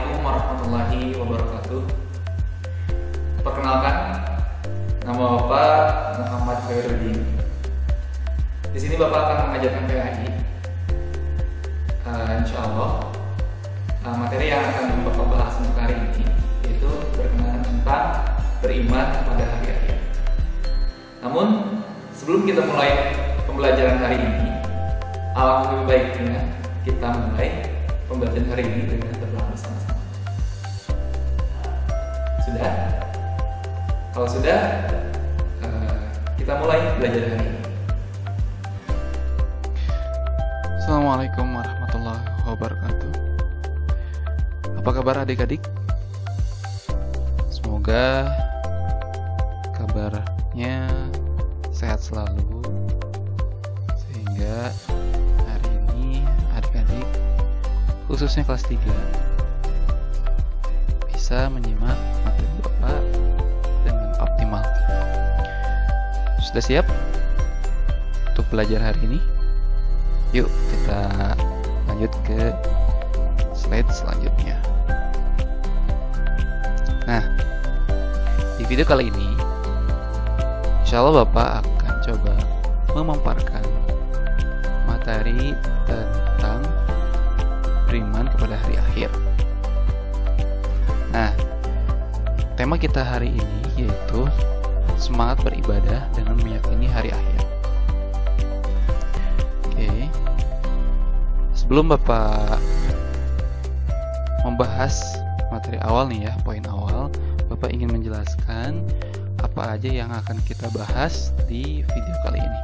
Assalamualaikum warahmatullahi wabarakatuh. Perkenalkan, nama Bapak Muhammad Khairuddin. Di sini Bapak akan mengajarkan PAI. Insya Allah, materi yang akan Bapak bahas untuk hari ini yaitu berkenaan tentang beriman pada hari akhir. Namun, sebelum kita mulai pembelajaran hari ini, alangkah lebih baiknya kita mulai pembelajaran hari ini dengan berdoa bersama-sama. Sudah? Kalau sudah, kita mulai belajar hari ini. Assalamualaikum warahmatullahi wabarakatuh. Apa kabar adik-adik? Semoga kabarnya sehat selalu, sehingga hari ini adik-adik, khususnya kelas 3, bisa menyimak materi Bapak dengan optimal. Sudah siap untuk belajar hari ini? Yuk kita lanjut ke slide selanjutnya. Nah, di video kali ini insya Allah Bapak akan coba memaparkan materi tentang beriman kepada hari akhir. Nah, tema kita hari ini yaitu semangat beribadah dengan meyakini hari akhir. Oke. Sebelum Bapak membahas materi awal nih ya, poin awal, Bapak ingin menjelaskan apa aja yang akan kita bahas di video kali ini,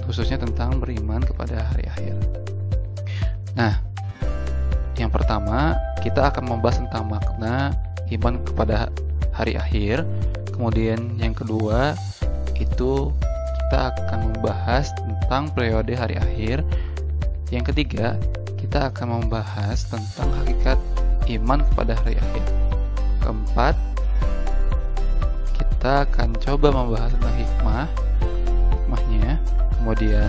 khususnya tentang beriman kepada hari akhir. Nah, yang pertama kita akan membahas tentang makna iman kepada hari akhir. Kemudian yang kedua itu kita akan membahas tentang periode hari akhir. Yang ketiga kita akan membahas tentang hakikat iman kepada hari akhir. Keempat, kita akan coba membahas tentang hikmahnya. Kemudian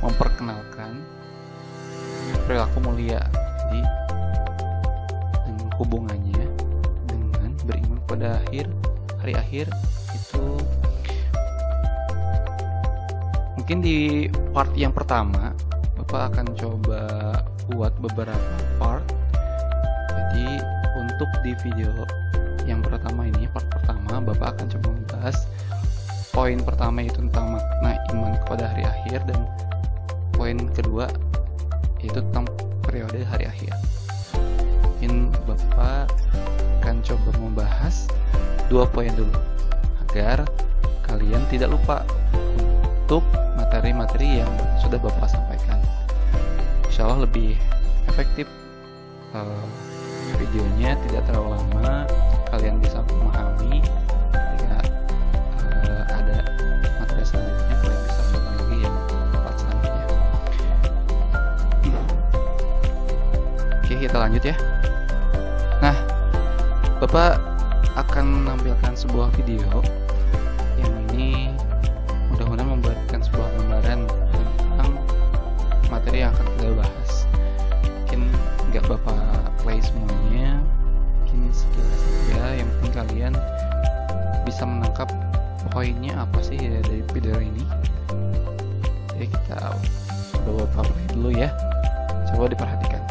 memperkenalkan perilaku mulia, jadi dengan hubungannya dengan beriman kepada hari akhir itu. Mungkin di part yang pertama Bapak akan coba buat beberapa part. Jadi untuk di video yang pertama ini, part pertama, Bapak akan coba membahas poin pertama itu tentang makna iman kepada hari akhir, dan poin kedua yaitu tentang periode hari akhir. Mungkin Bapak akan coba membahas 2 poin dulu agar kalian tidak lupa untuk materi-materi yang sudah Bapak sampaikan. Insya Allah lebih efektif, videonya tidak terlalu lama, kalian bisa memahami. Ketika ada materi selanjutnya, kalian bisa mengulang lagi yang part selanjutnya. Oke, kita lanjut ya. Nah, Bapak akan menampilkan sebuah video yang ini mudah-mudahan memberikan sebuah gambaran tentang materi yang akan kita bahas. Mungkin nggak Bapak play semuanya, mungkin sekilas saja, yang penting kalian bisa menangkap poinnya apa sih dari video ini. Jadi kita coba Bapak play dulu ya, coba diperhatikan.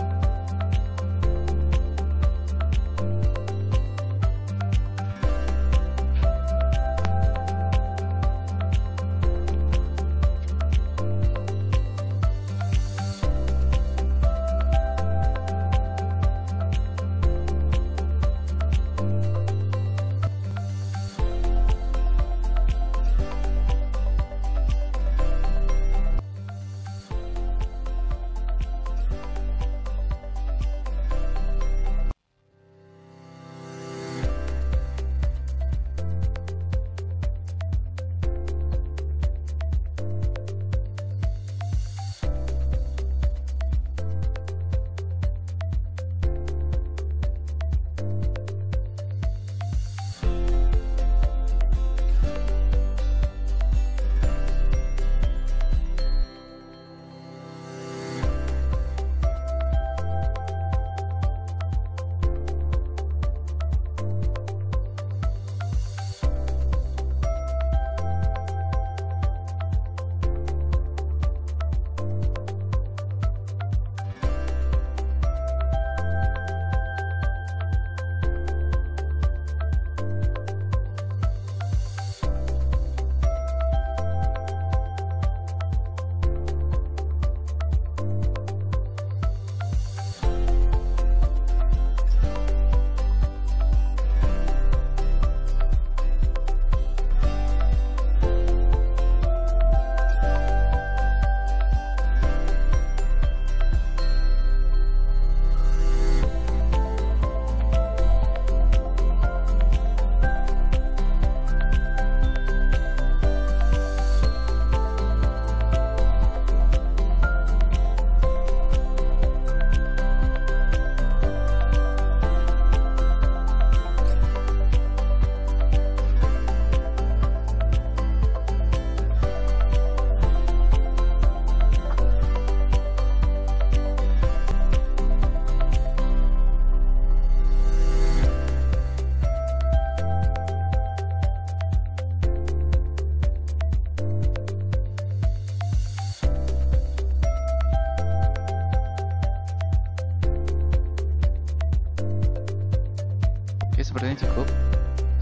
sepertinya cukup.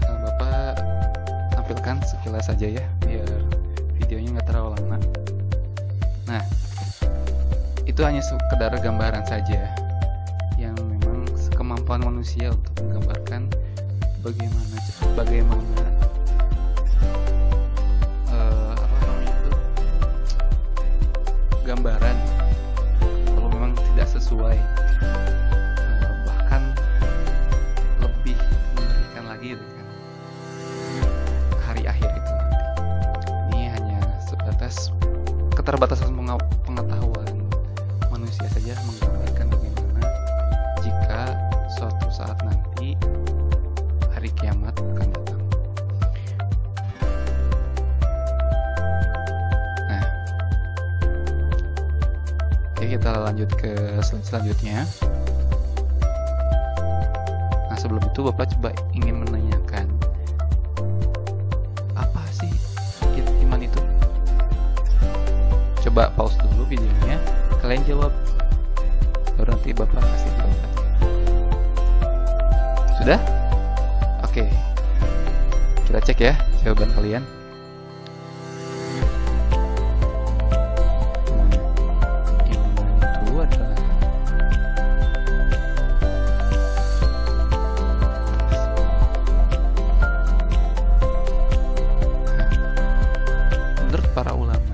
Bapak tampilkan sekilas saja ya, biar videonya nggak terlalu lama. Nah, itu hanya sekedar gambaran saja yang memang kemampuan manusia untuk menggambarkan bagaimana gambaran kalau memang tidak sesuai, bahkan lebih mengerikan lagi gitu kan, hari akhir itu nanti. Ini hanya sebatas keterbatasan pengetahuan manusia saja menggambarkan bagaimana jika suatu saat nanti hari kiamat akan datang. Nah, oke, kita lanjut ke slide selanjutnya. Nah, sebelum itu Bapak coba ingin menanyakan, apa sih iman itu? Coba pause dulu videonya, kalian jawab, baru nanti Bapak kasih jawabannya. Sudah? Oke, kita cek ya jawaban kalian. Iman itu adalah menurut para ulama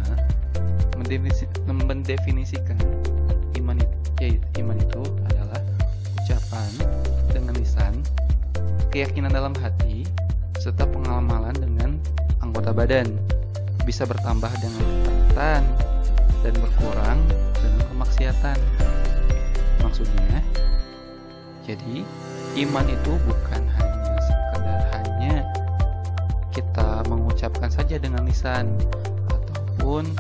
mendefinisikan iman itu adalah ucapan dengan lisan, keyakinan dalam hati, serta pengamalan dengan anggota badan. Bisa bertambah dengan ketaatan dan berkurang dengan kemaksiatan. Maksudnya, jadi iman itu bukan hanya sekedar hanya kita mengucapkan saja dengan lisan, ataupun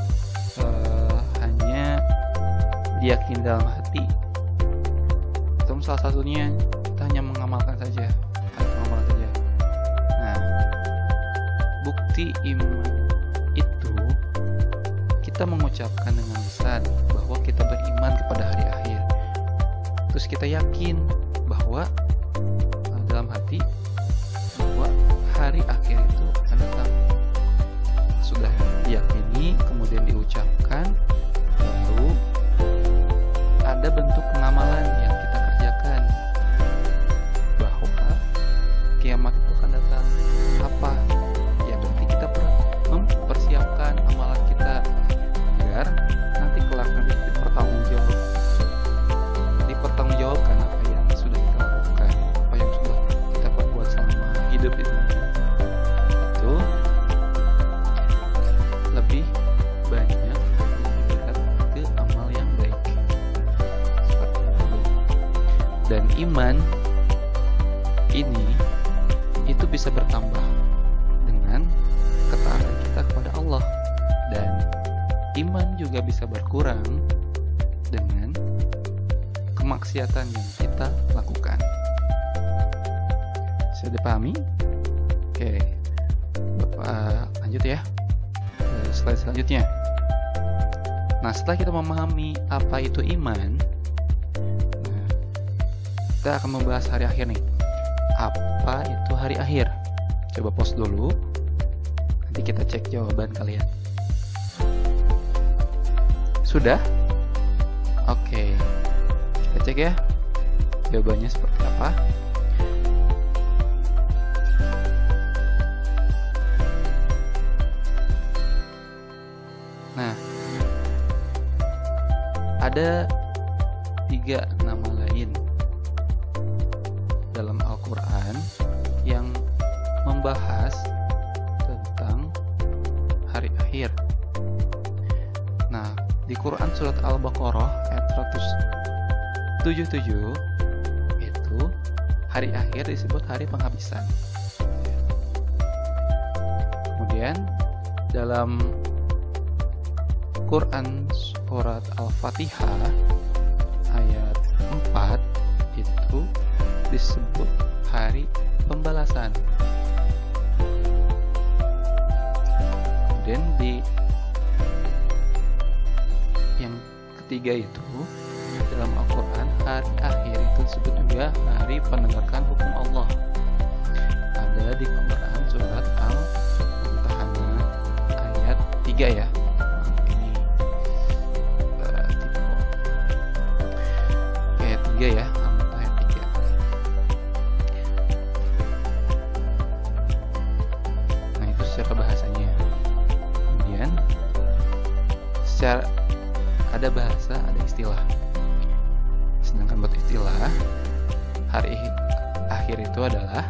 hanya diyakini dalam hati. Itu salah satunya kita hanya mengamalkan saja. Nah, bukti iman itu kita mengucapkan dengan lisan bahwa kita beriman kepada hari akhir. Terus kita yakin bahwa dalam hati bahwa hari akhir itu akan datang. Sudah diyakini, kemudian diucapkan, baru ada bentuk pengamalan yang kita kerjakan bahwa kiamat itu akan datang. Apa? Ya berarti kita mempersiapkan amalan kita agar nanti kelak dipertanggungjawabkan apa yang sudah kita lakukan, apa yang sudah kita perbuat selama hidup di dunia. Itu lebih banyak mendekat ke amal yang baik. Seperti itu. Dan iman ini itu bisa bertambah dengan ketaatan kita kepada Allah, dan iman juga bisa berkurang dengan kemaksiatan yang kita lakukan. Sudah dipahami? Oke, Bapak lanjut ya ke slide selanjutnya. Nah, setelah kita memahami apa itu iman, kita akan membahas hari akhir nih. Apa itu hari akhir? Coba pause dulu, nanti kita cek jawaban kalian. Sudah? Oke, kita cek ya jawabannya seperti apa. Nah, ada 3 nama lain dalam Al-Quran yang membahas tentang hari akhir. Nah, di Quran surat Al-Baqarah ayat 177 itu hari akhir disebut hari penghabisan. Kemudian dalam Quran surat Al-Fatihah ayat 4 itu disebut hari pembalasan. Kemudian di yang ketiga itu dalam Al-Quran hari akhir itu disebut juga hari penegakan hukum Allah. ada di Quran surat Al-Mumtahanah ayat 3 ya. Ini tipe ayat 3 ya, Al-Mumtahanah ayat 3. Nah, itu secara bahasanya. Kemudian secara ada bahasa, ada istilah. Sedangkan buat istilah, hari akhir itu adalah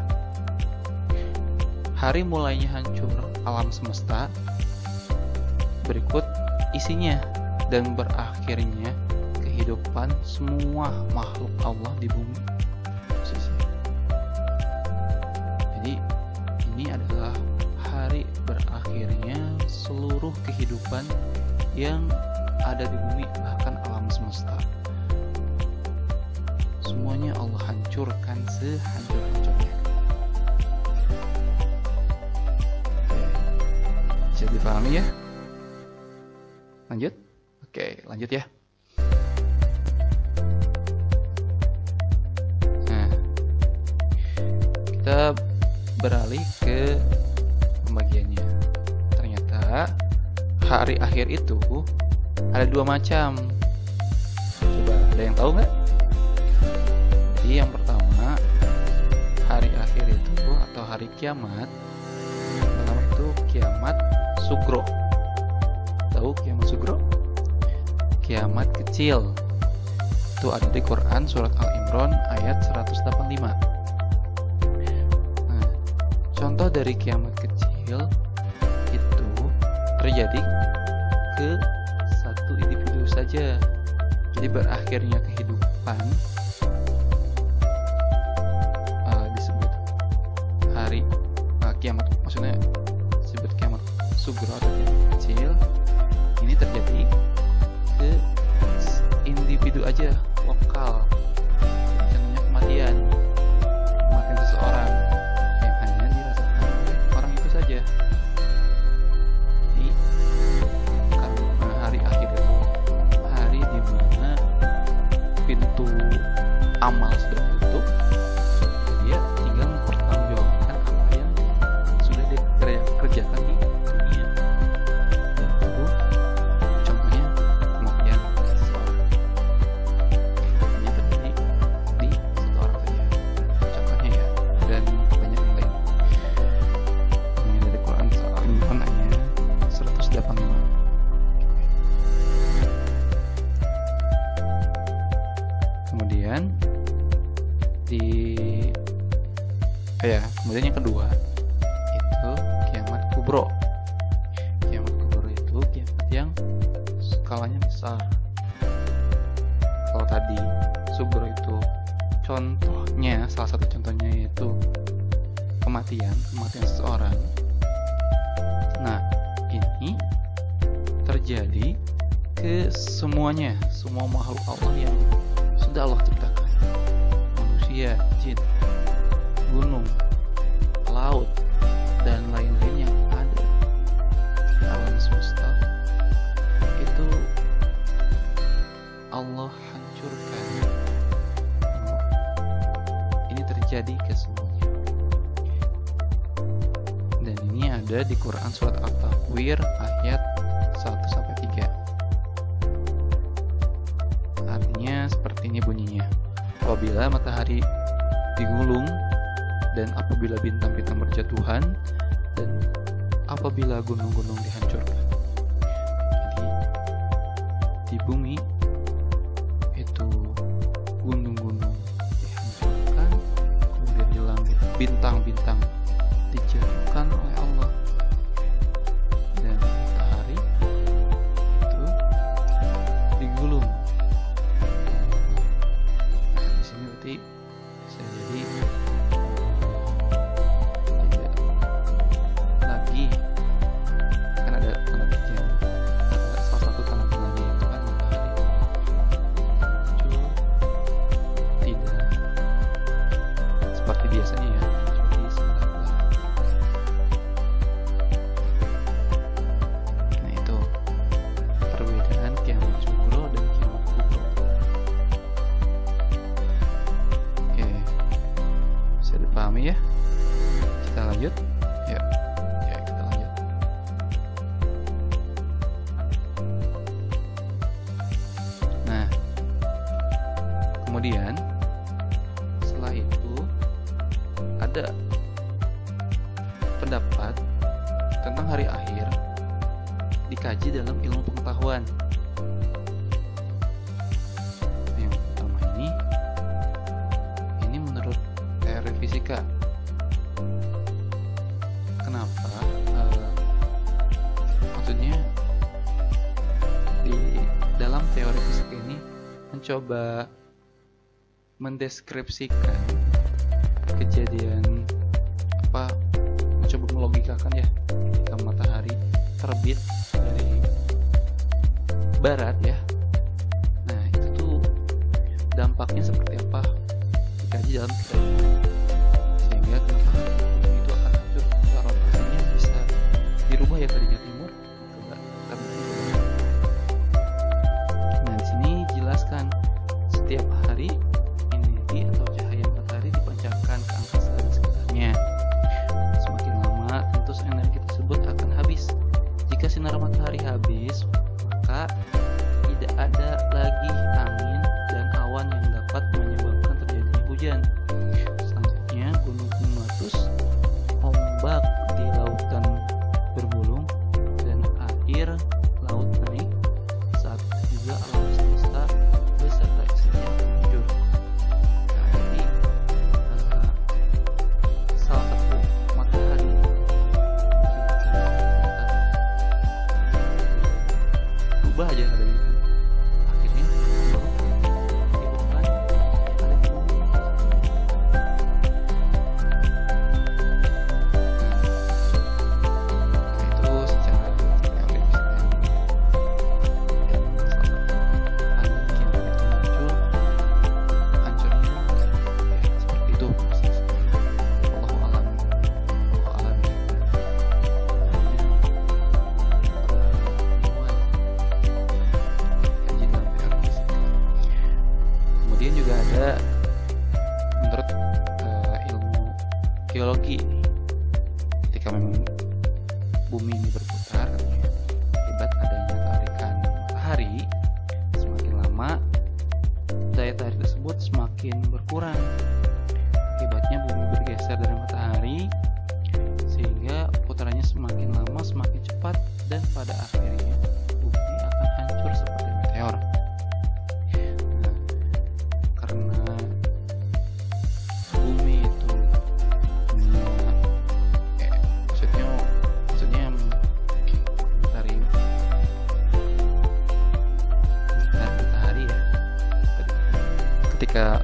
hari mulainya hancur alam semesta, berikut isinya, dan berakhirnya kehidupan semua makhluk Allah di bumi. Jadi ini adalah hari berakhirnya seluruh kehidupan yang ada di bumi, bahkan alam semesta. Semuanya Allah hancurkan sehancur-hancurnya. Oke. Bisa dipahami ya? Lanjut? Oke, lanjut ya. Nah, kita beralih ke pembagiannya. Ternyata hari akhir itu ada 2 macam. Coba ada yang tahu nggak? Jadi yang pertama, hari akhir itu atau hari kiamat, yang pertama itu kiamat sugro. Tahu kiamat sugro? Kiamat kecil. Itu ada di Quran surat Al-Imran ayat 185. Nah, contoh dari kiamat kecil itu terjadi ke satu individu saja. Jadi berakhirnya kehidupan disebut hari kiamat, maksudnya disebut kiamat sugro atau kiamat kecil. Ini terjadi ke individu aja, lokal. Contohnya kematian seseorang yang hanya dirasakan oleh orang itu saja. Jadi karena hari akhir itu hari di mana pintu amal sudah tutup, dia tinggal mempertanggungjawabkan apa yang sudah dia kerjakan di dunia. Dan itu contohnya kematian seseorang. Hanya terjadi di satu orang saja. Contohnya ya, dan banyak yang lain. Ini dari Quran Al-Imran ayat 185. Kemudian kemudian yang kedua itu kiamat kubro. Kiamat kubro itu kiamat yang skalanya besar. Kalau tadi sugro itu contohnya, salah satu contohnya yaitu kematian seseorang. Nah, ini terjadi ke semuanya, semua makhluk Allah yang sudah Allah ciptakan. Manusia, jin, gunung, laut, dan lain-lain yang ada di alam semesta itu Allah hancurkan. Ini terjadi ke semuanya. Dan ini ada di Quran surat At-Takwir ayat 1-3. Artinya seperti ini bunyinya. Apabila matahari digulung, dan apabila bintang-bintang berjatuhan, dan apabila gunung-gunung dihancurkan. Jadi di bumi itu gunung-gunung dihancurkan, kemudian di langit bintang-bintang dijatuhkan oleh Allah, dan matahari itu digulung. Nah, di sini berarti bisa jadi tidak lagi, kan ada tanda petik, ada salah satu tanda petik itu kan matahari muncul tidak seperti biasanya ya, muncul di sebelah barat. Nah, itu perbedaan kiamat sugro dan kiamat kubro. lanjut? Ya, kita lanjut. Nah, kemudian setelah itu ada pendapat tentang hari akhir dikaji dalam ilmu pengetahuan. Yang pertama ini menurut teori fisika. Kenapa? Maksudnya di dalam teori fisika ini mencoba mendeskripsikan kejadian mencoba melogikakan ya, ketika matahari terbit dari barat ya. Nah, itu tuh dampaknya seperti apa dikaji dalam kehidupan, sehingga kenapa bumi itu akan hancur, rotasinya bisa dirubah ya, tadinya timur ke barat. Nah, di sini jelaskan setiap hari energi atau cahaya matahari dipancarkan ke angkasa dan sekitarnya. Semakin lama tentu energi tersebut akan habis. Jika sinar matahari habis, maka tidak ada lagi angin dan awan yang dapat menyebabkan terjadinya hujan. Selanjutnya, gunung meletus, ombak di lautan bergulung, dan air laut naik. Saat itu juga alam semesta beserta isinya hancur. Jadi salah satu matahari berubah aja dari itu, akhirnya menyebabkan ada di bumi. Itu secara teori fisika yang salah satu hal yang bikin bumi itu muncul, hancurnya ya, seperti itu. Wallahu a'lam. Kemudian juga ada menurut ilmu geologi, ketika memang bumi ini berputar akibat adanya tarikan matahari, semakin lama daya tarik tersebut semakin berkurang. Akibatnya bumi bergeser dari matahari, sehingga putarannya semakin lama semakin cepat, dan pada akhirnya bumi akan hancur seperti meteor. Nah, karena bumi itu punya maksudnya dari matahari ya. Ketika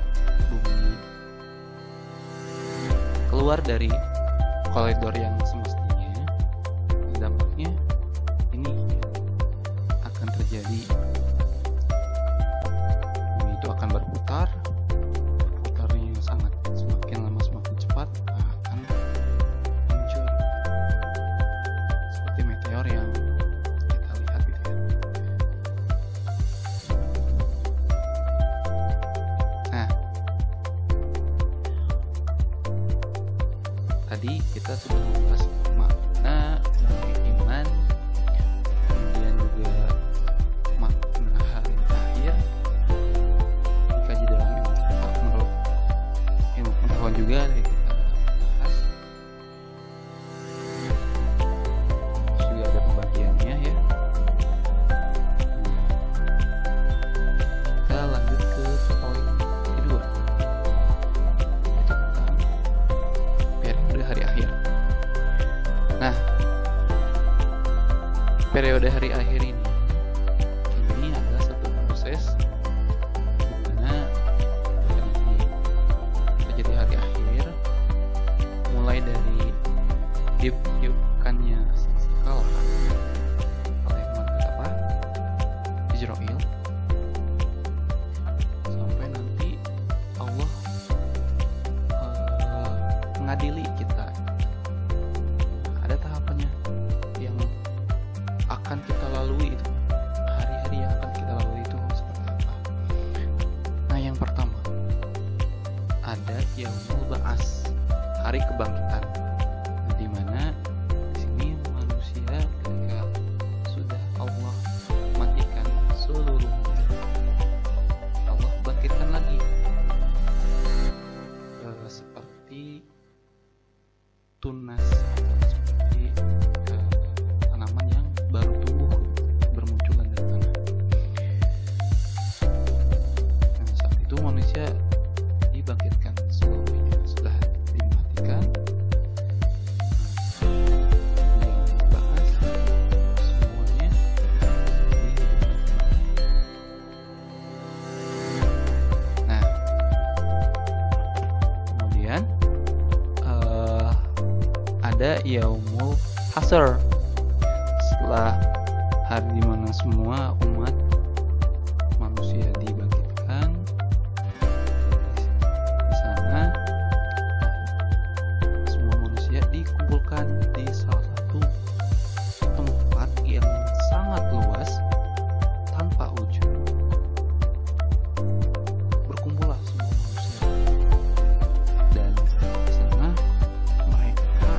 bumi keluar dari koridor yang semestinya, dampaknya ini akan terjadi. Bumi itu akan berputar, berputarnya sangat semakin lama semakin cepat, akan hancur seperti meteor yang kita lihat gitu ya. Nah, tadi kita sudah membahas makna dari iman, kemudian juga makna hari akhir dikaji dalam menurut ilmu pengetahuan juga dari kita bahas. Terus juga ada pembagiannya ya. Kita lanjut ke poin kedua, yaitu tentang periode hari akhir. Nah, periode hari akhir ini adalah satu proses di mana nanti terjadi hari akhir, mulai dari ditiupkannya sangkakala oleh malaikat Israel, sampai nanti Allah mengadili kita. Ada tahapannya yang akan kita lalui, itu hari-hari yang akan kita lalui itu seperti apa. Nah, yang pertama ada Yaumul Ba'ats, hari kebangkitan. Nah, itu manusia dibangkitkan seluruhnya. Sudah dimatikan, dia membahas semuanya dihidupkan kembali. Nah, kemudian ada yaumul hasr, setelah hari dimana semua umat manusia dibangkitkan. Di sana semua manusia dikumpulkan di salah satu tempat yang sangat luas tanpa ujung. Berkumpullah semua manusia, dan di sana mereka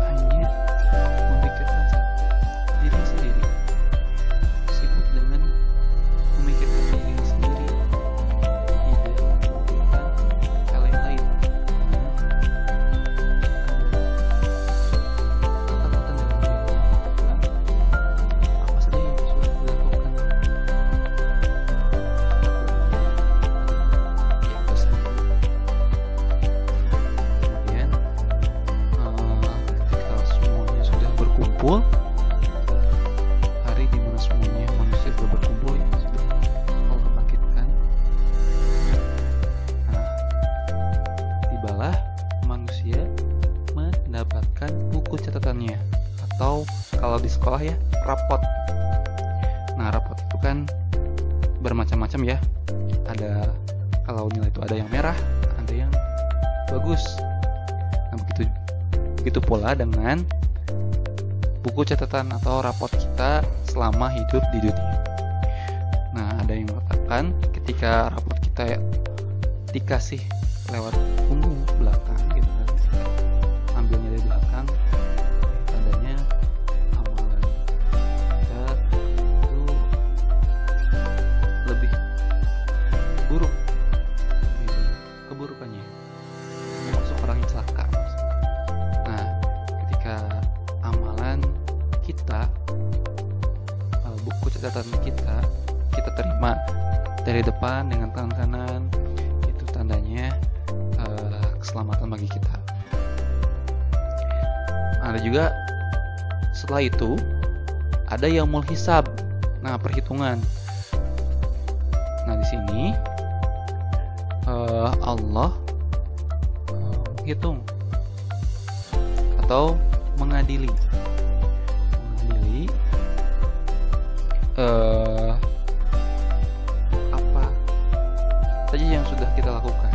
hanya memikirkan diri sendiri, sibuk dengan memikirkan diri sendiri, tidak memikirkan hal yang lain. Ketakutan dalam diri, apa saja yang sudah dilakukan, ya pesan. Kemudian ketika semuanya sudah berkumpul, hari dimana semuanya manusia sudah berkumpul, ya sudah Allah bangkitkan. Nah, tibalah manusia mendapatkan buku catatannya, atau kalau di sekolah ya rapot. Nah, rapot itu kan bermacam-macam ya. Ada, kalau nilai itu ada yang merah, ada yang bagus. Nah, begitu pula dengan buku catatan atau rapot kita selama hidup di dunia. Nah, ada yang mengatakan ketika rapot kita dikasih lewat punggung belakang gitu kan, kita ambilnya dari belakang, tandanya amalan kita itu lebih buruk, lebih banyak keburukannya, masuk orang yang celaka maksudnya. Nah, ketika amalan kita, buku catatan kita terima dari depan dengan tangan kanan, itu tandanya keselamatan bagi kita. Ada juga setelah itu ada yaumul hisab. Nah, perhitungan. Nah, di sini Allah menghitung atau mengadili apa saja yang sudah kita lakukan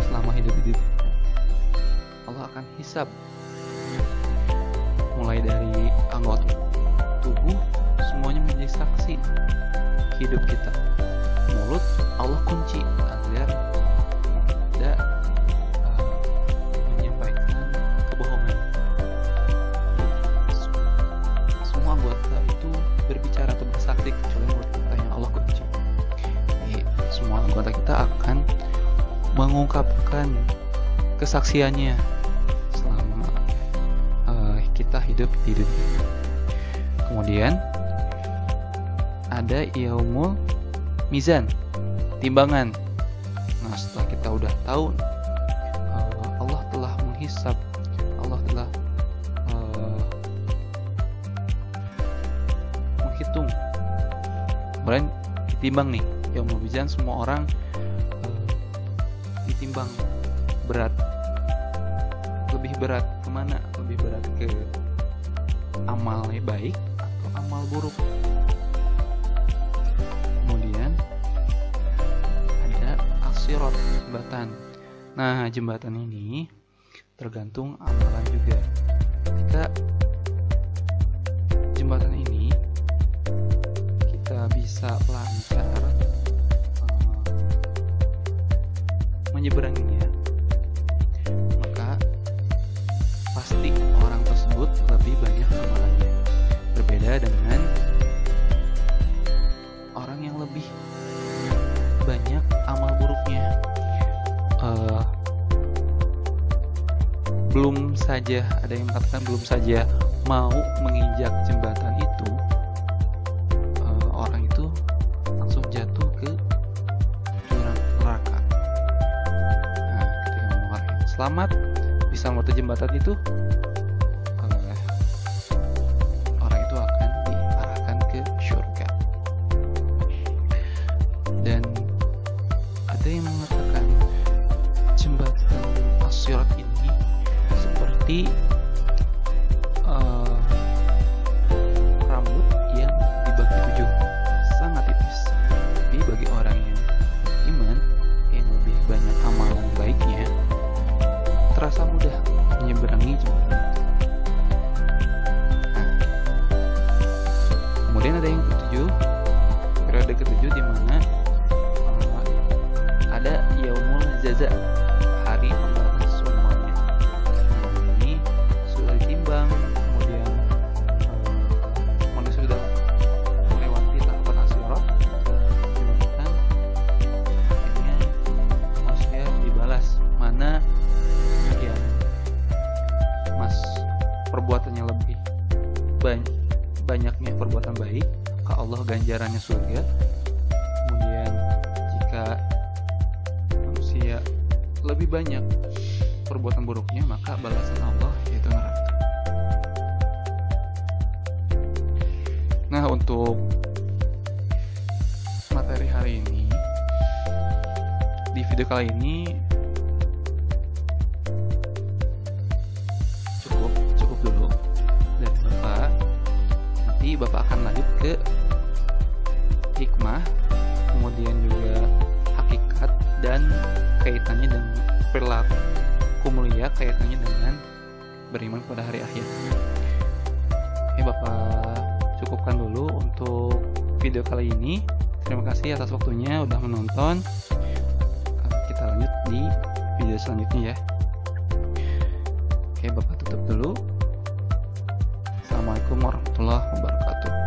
selama hidup di dunia. Allah akan hisab, mulai dari anggota tubuh semuanya menjadi saksi hidup kita. Mulut Allah kunci agar tidak menyampaikan kebohongan. Semua anggota itu berbicara atau bersaksi kecuali mulut kita yang Allah kunci. Jadi, semua anggota kita akan mengungkapkan kesaksiannya selama kita hidup di dunia. Kemudian ada yaumul mizan, timbangan. Nah, setelah kita udah tahu Allah telah menghisab, Allah telah menghitung, kemudian ditimbang nih yaumul mizan, semua orang ditimbang berat, lebih berat kemana? Lebih berat ke amalnya baik atau amal buruk. Kemudian ada as-sirat, jembatan. Nah, jembatan ini tergantung amalan juga. Ketika jembatan ini kita bisa lancar menyeberanginya, maka pasti orang tersebut lebih banyak amalannya. Berbeda dengan orang yang lebih banyak amal buruknya. Belum saja, ada yang mengatakan belum saja mau menginjak jembatan itu, selamat bisa melewati jembatan itu, orang itu akan diarahkan ke surga. Dan ada yang mengatakan jembatan As-Sirat ini seperti rambut yang dibagi 7, sangat tipis. Tapi bagi orang yang iman, yang lebih banyak amalan baiknya, terasa mudah menyeberangi jembatan itu. Nah, kemudian ada yang ketujuh, periode ketujuh di mana ada Yaumul Jaza, hari pembalasan semuanya. Nah, ini sudah ditimbang, kemudian manusia sudah melewati tahapan As-Sirat, kemudian akhirnya manusia dibalas mana yang perbuatannya lebih banyaknya perbuatan baik, ke Allah ganjarannya surga. Kemudian jika manusia lebih banyak perbuatan buruknya, maka balasan Allah yaitu neraka. Nah, untuk materi hari ini, di video kali ini cukup dulu. Dan nanti Bapak akan lanjut ke hikmah, kemudian juga hakikat dan kaitannya dengan perilaku mulia, kaitannya dengan beriman pada hari akhir. Oke, Bapak cukupkan dulu untuk video kali ini. Terima kasih atas waktunya udah menonton. Kita lanjut di video selanjutnya ya. Oke, Bapak tutup dulu. Assalamualaikum warahmatullahi wabarakatuh.